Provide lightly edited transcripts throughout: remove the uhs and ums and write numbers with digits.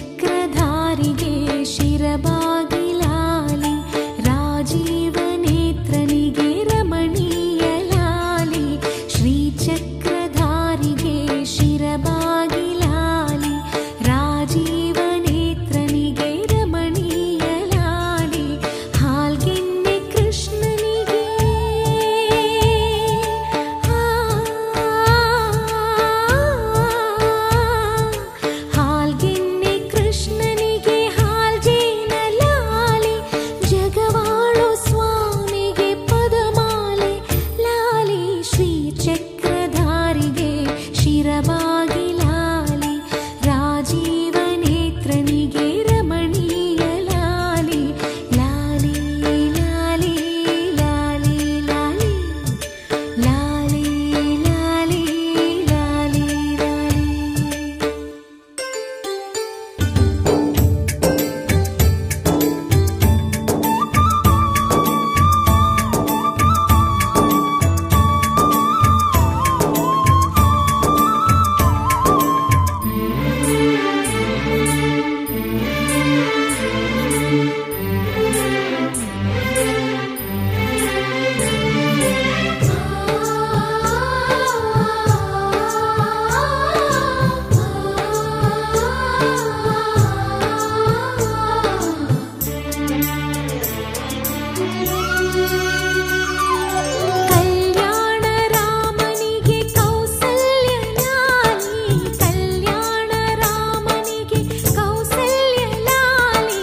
ಶ್ರೀಚಕ್ರಧಾರಿಗೆ ಶಿರಬಾಗಿ ಲಾಲಿ, ರಾಜೀವನೇತ್ರನಿಗೆ ರಮಣೀಯ ಲಾಲಿ. ಶ್ರೀಚಕ್ರಧಾರಿಗೆ ಶಿರಬಾಗಿ ಲಾಲಿ, ರಾಜೀವನೇತ್ರನಿಗೆ ರಮಣೀಯ ಲಾಲಿ. ಹಾಲ್ಗೆನ್ನೆ ಕೃಷ್ಣನಿಗೆ ಹಾಲ್ಗೆನ್ನೆ ಕೃಷ್ಣನಿಗೆ ಹಾಲ್ಜೇನ ಲಾಲಿ. ಜಗವಾಳು ಸ್ವಾಮಿಗೆ ಪದಮಾಲೆ ಲಾಲಿ. ಶ್ರೀಚಕ್ರಧಾರಿಗೆ ಶಿರಬಾಗಿ ಲಾಲಿ, ರಾಜೀವನೇತ್ರನಿಗೆ ರಮಣೀಯ ಲಾಲಿ. ಲಾಲಿ ಲಾಲಿ ಲಾಲಿ ಲಾಲಿ ಲಾಲಿ ಲಾಲಿ ಲಾಲಿ ಲಾಲಿ. ಕಲ್ಯಾಣ ರಾಮನಿಗೆ ಕೌಸಲ್ಯ ಲಾಲಿ, ಕಲ್ಯಾಣ ರಾಮನಿಗೆ ಕೌಸಲ್ಯ ಲಾಲಿ.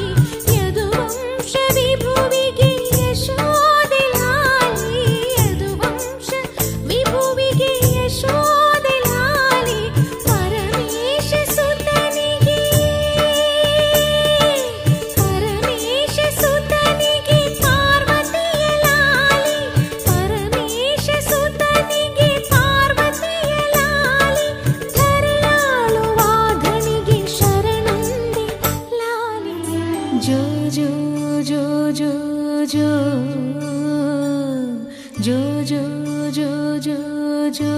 ಯದುವಂಶ ವಿಭುವಿಗೆ ಯಶೋದೆ ಲಾಲಿ, ಯದುವಂಶ ವಿಭುವಿಗೆ ಯಶೋದೆ ಲಾಲಿ. ಪರಮೇಶ ಸುತನಿಗೆ ಪರಮೇಶ ಸುತನಿಗೆ ಪಾರ್ವತಿಯ ಲಾಲಿ, ಪರಮೇಶ ಸುತನಿಗೆ ಪಾರ್ವತಿಯ ಲಾಲಿ. ಧರೆಯಾಳುವಾಧನಿಗೆ ಶರಣಂದೆ ಲಾಲಿ. ಜೋ ಜೋ ಜೋ ಜೋ ಜೋ ಜೋ ಜೋ ಜೋ ಜೋ ಜೋ